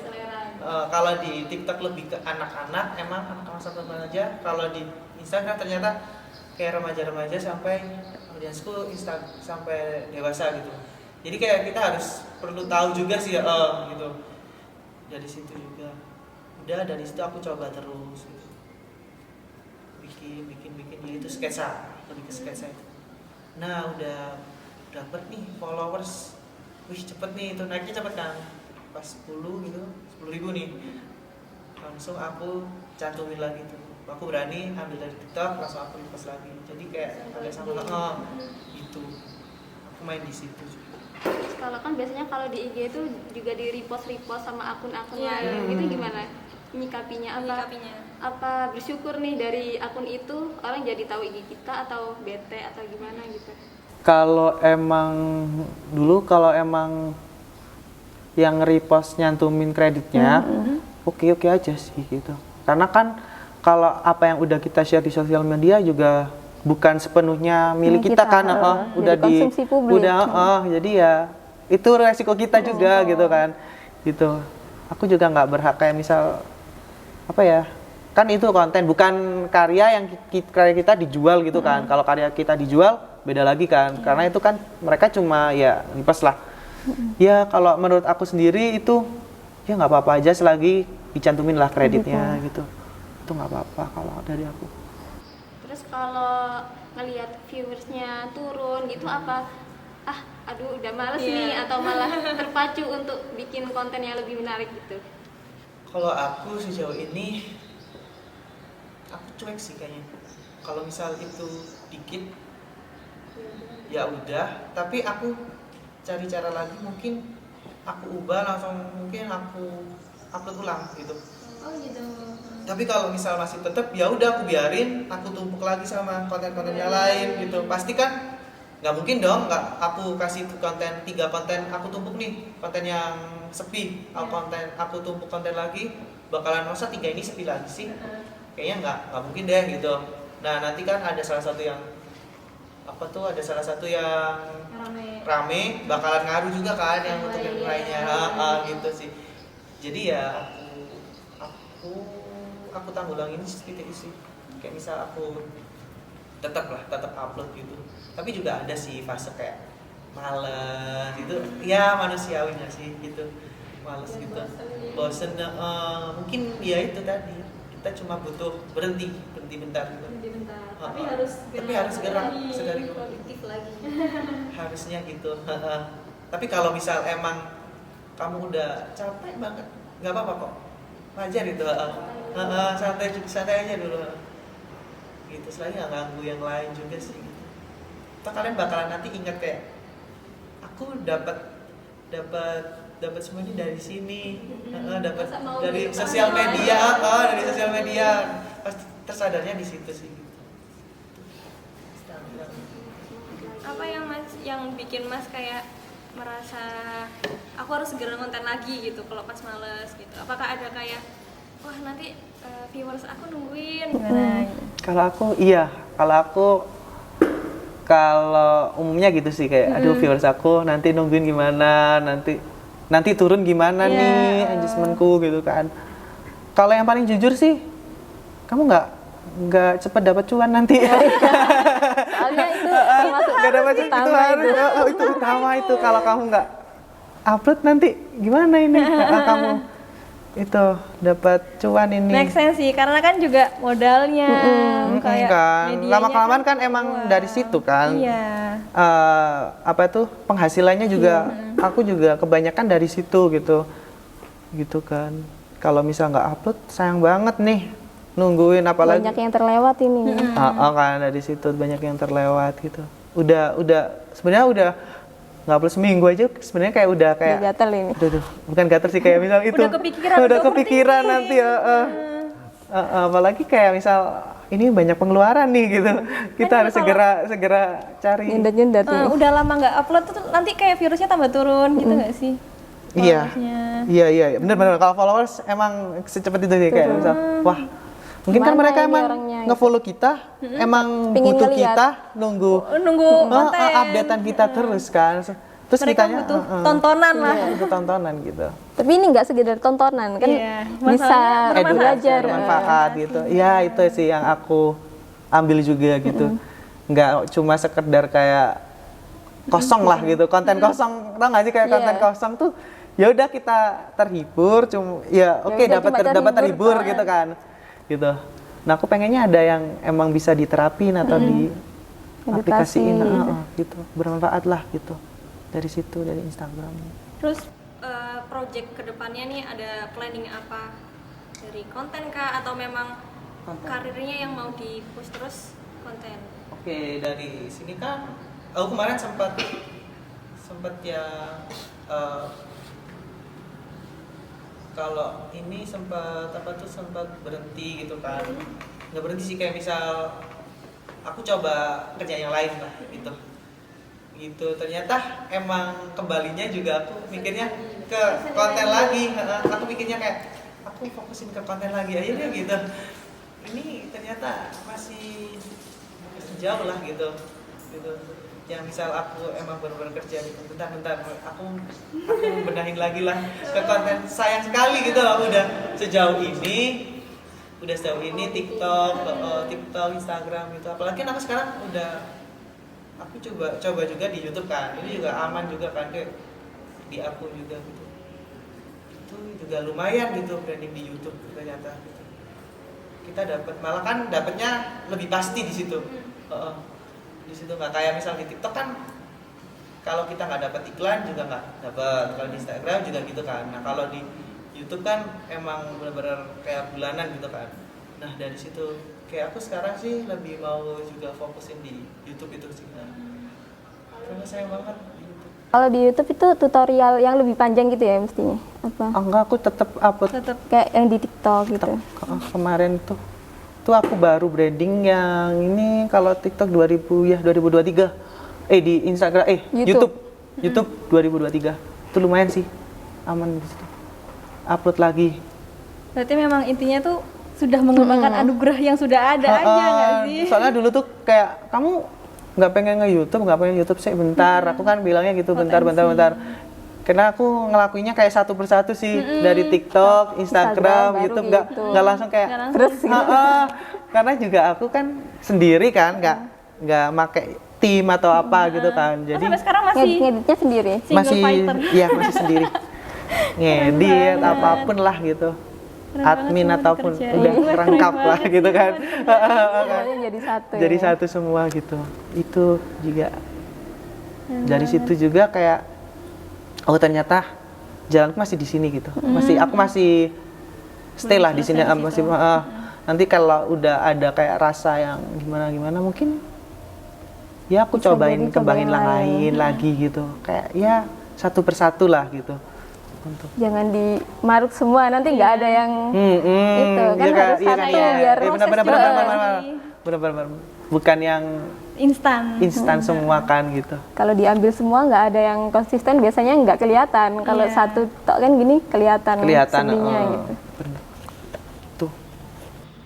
Kalau di TikTok lebih ke anak-anak, emang anak-anak sampai remaja. Kalau di Instagram ternyata kayak remaja-remaja sampai audiensku sampai dewasa gitu. Jadi kayak kita harus perlu tahu juga sih gitu. Dari situ juga. Udah dari situ aku coba terus gitu. Bikin ya itu sketsa, lebih ke sketsa itu. Nah, udah dapet nih followers. Wih, cepet nih, itu naiknya cepet kan. Pas 10 gitu, 10.000 nih. Langsung aku cantumin lagi tuh. Aku berani ambil dari TikTok, langsung aku repost lagi. Jadi kayak agak sama gitu. Aku main di situ juga. Kalau kan biasanya kalau di IG itu juga di repost sama akun-akun lain gitu, gimana menyikapinya? Apa bersyukur nih dari akun itu orang jadi tahu IG kita, atau bete atau gimana gitu? Kalau emang yang repost nyantumin kreditnya, oke aja sih gitu. Karena kan kalau apa yang udah kita share di sosial media juga bukan sepenuhnya milik kita kan, udah konsumsi publik. Jadi ya itu resiko kita juga gitu kan. Gitu. Aku juga nggak berhak kayak misal apa ya? Kan itu konten, bukan karya kita dijual gitu kan. Kalau karya kita dijual beda lagi kan. Karena itu kan mereka cuma ya repost lah. Ya kalau menurut aku sendiri itu ya nggak apa-apa aja selagi dicantumin lah kreditnya gitu. Itu nggak apa-apa kalau dari aku. Terus kalau ngelihat viewersnya turun gitu, apa aduh udah males nih, atau malah terpacu untuk bikin konten yang lebih menarik gitu? Kalau aku sejauh ini aku cuek sih kayaknya. Kalau misal itu dikit ya udah, tapi aku cari cara lagi, mungkin aku ubah langsung, mungkin aku upload ulang gitu. Oh gitu. Tapi kalau misal masih tetap ya udah aku biarin, aku tumpuk lagi sama konten-konten yang lain gitu. Pasti kan nggak mungkin dong nggak aku kasih konten 3 konten aku tumpuk nih, konten yang sepi, aku tumpuk konten lagi, bakalan masa 3 ini sepi lagi sih? Kayaknya nggak mungkin deh gitu. Nah nanti kan ada salah satu yang rame bakalan ngaruh juga kan yang untuk yang lainnya, gitu sih. Jadi ya aku tanggulangin seperti itu sih. Kayak misal aku tetap upload gitu. Tapi juga ada sih fase kayak males gitu. Ya manusiawi nggak sih gitu. Males gitu. Bosen. Mungkin ya itu tadi. Kita cuma butuh berhenti bentar gitu. Tapi harus gerak sedari produktif lagi. Harusnya gitu. Tapi kalau misal emang kamu udah capek banget, nggak apa-apa kok. Wajar itu. Santai aja dulu. Gitu, selain nggak ganggu yang lain juga sih gitu. Kalian bakalan nanti ingat kayak aku dapat dapat semua ini dari sini, dapat Masa mau dari di depan sosial doang media, ya? dari sosial media, pasti tersadarnya di situ sih. Instagram. Apa yang bikin Mas kayak merasa aku harus segera konten lagi gitu kalau pas males gitu? Apakah ada kayak wah nanti viewers aku nungguin Gimana? Kalau umumnya gitu sih kayak aduh viewers aku nanti nungguin gimana, nanti turun gimana nih adjustmentku gitu kan. Kalau yang paling jujur sih, kamu nggak cepet dapat cuan nanti. Soalnya itu termasuk Nggak dapat cuan itu harus itu utama itu. Kalau kamu nggak upload nanti gimana ini kamu itu dapat cuan ini. Make sense sih, karena kan juga modalnya kayak kan medianya lama-kelamaan kan emang dari situ kan. Iya. Apa tuh penghasilannya juga aku juga kebanyakan dari situ gitu kan. Kalau misal nggak upload sayang banget nih nungguin apalagi banyak yang terlewat ini. kan dari situ banyak yang terlewat gitu. Udah sebenarnya udah nggak upload seminggu aja sebenarnya kayak udah kayak Udah gatel ini. aduh, bukan gatel sih kayak misal itu Udah kepikiran nanti apalagi kayak misal ini banyak pengeluaran nih gitu kita harus segera cari. Nyendat-nyendat nih. Udah lama nggak upload tuh nanti kayak virusnya tambah turun gitu nggak sih? Iya bener kalau followers emang secepat itu sih kayak misal wah mungkin kan Mana mereka ini emang orangnya, nge-follow kita emang Pengen butuh ngeliat. kita nunggu konten. updatean kita terus kan terus Mereka kitanya butuh tontonan lah. butuh tontonan gitu. Tapi ini nggak sekedar tontonan kan, Iya, bisa masalahnya belajar. bermanfaat gitu. Ya itu sih yang aku ambil juga gitu. Nggak cuma sekedar kayak kosong lah gitu, konten kosong. Tau nggak sih kayak konten kosong tuh ya udah kita terhibur cuma ya oke udah dapat cuma terhibur gitu kan. Gitu. Nah, aku pengennya ada yang emang bisa diterapin atau di aplikasiin gitu. Bermanfaat lah gitu. Dari situ dari Instagram. Terus project kedepannya nih ada planning apa dari konten kah atau memang karirnya yang mau di push terus konten? Oke, dari sini kan aku kemarin sempat ya kalau ini sempat berhenti gitu kan. Nggak berhenti sih kayak misal aku coba kerja yang lain lah gitu ternyata emang kembalinya juga aku mikirnya ke konten lagi. Aku mikirnya kayak aku fokusin ke konten lagi aja deh gitu. Ini ternyata masih jauh lah gitu yang misal aku emang benar-benar kerja gitu bentar aku benahin lagi lah ke konten sayang sekali gitu loh udah sejauh ini TikTok, Instagram gitu apalagi kan aku sekarang aku coba juga di YouTube kan ini juga aman juga kan kayak di akun juga gitu itu juga lumayan gitu branding di YouTube ternyata gitu. Kita malah kan dapatnya lebih pasti di situ. Di situ nggak kayak misal di TikTok kan kalau kita nggak dapat iklan juga nggak dapat, kalau di Instagram juga gitu kan. Nah kalau di YouTube kan emang benar-benar kayak bulanan gitu kan. Nah dari situ kayak aku sekarang sih lebih mau juga fokusin di YouTube itu sih. Karena sayang banget di YouTube. Kalau di YouTube itu tutorial yang lebih panjang gitu ya mestinya? Apa? Enggak, aku tetap upload Kayak yang di TikTok gitu. kemarin tuh aku baru branding yang ini kalau TikTok 2023 di Instagram YouTube 2023 itu lumayan sih aman di situ upload lagi. Berarti memang intinya tuh sudah mengembangkan anugerah yang sudah ada aja nggak sih? Soalnya dulu tuh kayak kamu nggak pengen nge-YouTube sih bentar. Aku kan bilangnya gitu bentar. Karena aku ngelakuinnya kayak satu persatu sih dari TikTok, Instagram, YouTube nggak langsung kayak Terus karena juga aku kan sendiri kan nggak make tim atau apa gitu kan. Jadi Sampai sekarang masih ngeditnya sendiri. single fighter. masih sendiri. Ngedit apapun lah gitu. Keren Admin banget ataupun kerja. udah Iya, lengkap keren lah gitu kan. Semuanya jadi satu. Jadi ya. satu semua gitu. Itu juga dari situ juga kayak oh ternyata jalanku masih di sini gitu. Aku masih stay lah di sini masih nanti kalau udah ada kayak rasa yang gimana mungkin ya aku Bisa cobain jadi coba kembangin yang lain lagi gitu. Kayak ya satu persatu lah gitu. Untuk Jangan dimaruk semua, nanti nggak ada yang itu kan iya, harus iya, satu iya. biar Iya, benar. Bukan yang instan semua kan gitu. kalau diambil semua nggak ada yang konsisten, biasanya nggak kelihatan. Kalau Iya. satu tok kan gini kelihatan seninya oh, gitu. bener. Tuh.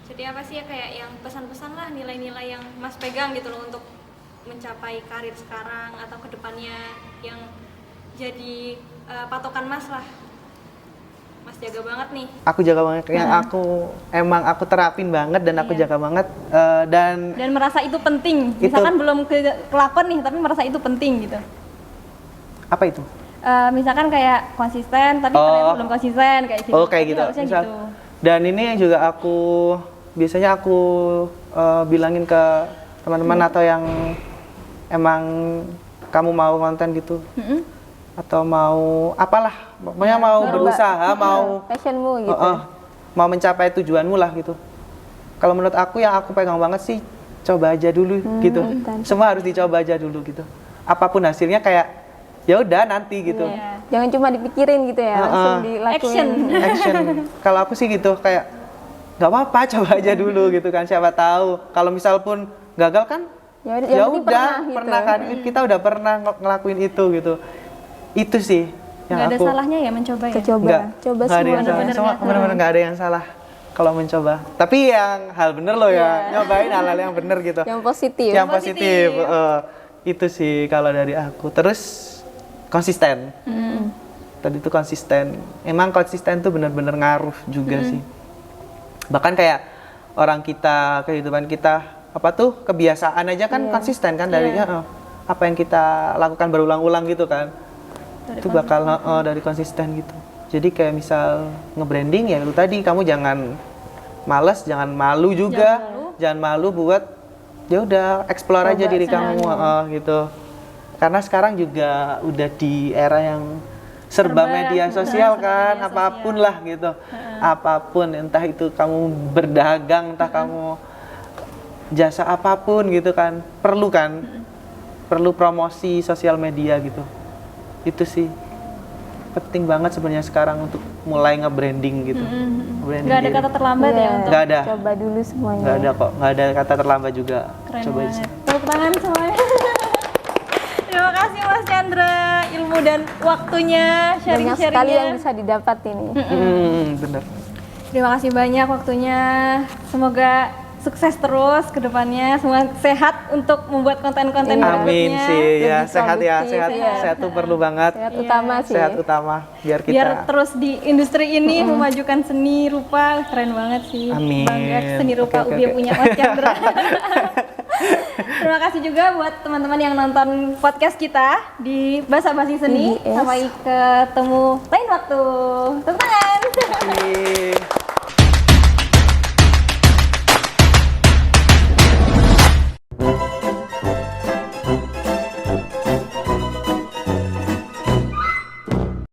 Jadi apa sih ya kayak yang pesan-pesan lah, nilai-nilai yang Mas pegang gitu loh untuk mencapai karir sekarang atau kedepannya yang jadi patokan Mas lah. Mas jaga banget nih. Aku jaga banget yang aku terapin banget dan aku Iya. jaga banget dan Dan merasa itu penting. Misalkan belum kelakon nih, tapi merasa itu penting gitu. apa itu? Misalkan kayak konsisten, tapi ternyata belum konsisten kayak gitu. Oh kayak Tapi gitu. harusnya Misal- gitu. Dan ini juga biasanya aku bilangin ke teman-teman atau yang emang kamu mau konten gitu atau mau apalah, pokoknya mau berusaha, mau Passionmu gitu. mau mencapai tujuanmu lah gitu. Kalau menurut aku yang aku pegang banget sih coba aja dulu gitu. Semua harus dicoba aja dulu gitu. Apapun hasilnya kayak ya udah nanti gitu. Iya. Jangan cuma dipikirin gitu ya, langsung dilakuin. Action. Kalau aku sih gitu kayak nggak apa-apa coba aja dulu gitu kan, siapa tahu kalau misal pun gagal kan Ya udah, ya yang penting udah gitu. pernah kan kita udah pernah ngelakuin itu gitu. Itu sih yang Nggak ada aku salahnya ya mencoba ya. Coba, coba nggak ada yang semuanya. salah. Semua benar-benar nggak ada yang salah kalau mencoba. Tapi yang hal bener loh ya, nyobain hal-hal yang bener gitu. Yang positif. Yang positif. Itu sih kalau dari aku. Terus konsisten. Tadi itu konsisten. Emang konsisten tuh benar-benar ngaruh juga sih. Bahkan kayak orang kita, kehidupan kita, apa tuh kebiasaan aja kan konsisten kan dari apa yang kita lakukan berulang-ulang gitu kan. Itu bakal dari konsisten gitu. Jadi kayak misal nge-branding ya itu tadi, kamu jangan males, jangan malu juga, jangan malu buat ya udah explore aja diri kamu gitu. Karena sekarang juga udah di era yang serba media sosial kan, apapun lah gitu. Apapun, entah itu kamu berdagang, entah kamu jasa apapun gitu kan, perlu kan, perlu promosi sosial media gitu. Itu sih penting banget sebenarnya sekarang untuk mulai nge-branding gitu. Branding Nggak ada diri. kata terlambat ya untuk Nggak ada. Coba dulu semuanya. Nggak ada kok, nggak ada kata terlambat juga. keren Coba aja. banget. Tepuk tangan semuanya. Terima kasih Mas Chandra, ilmu dan waktunya, Banyak sekali yang sharing-sharingnya. bisa didapat ini. Bener. Terima kasih banyak waktunya. Semoga sukses terus ke depannya. Semua sehat untuk membuat konten-konten Amin berikutnya. sih ya, Lebih sehat ya, produktif, sehat, ya. sehat tuh perlu banget. Sehat utama sih. Sehat utama biar kita. Biar terus di industri ini memajukan seni rupa. Keren banget sih. Amin. Bangga seni rupa Oke, UB oke. punya Mas Chandra. Terima kasih juga buat teman-teman yang nonton podcast kita di Basa Basi Seni. IBS. Sampai ketemu lain waktu. Tepuk tangan. Yeay.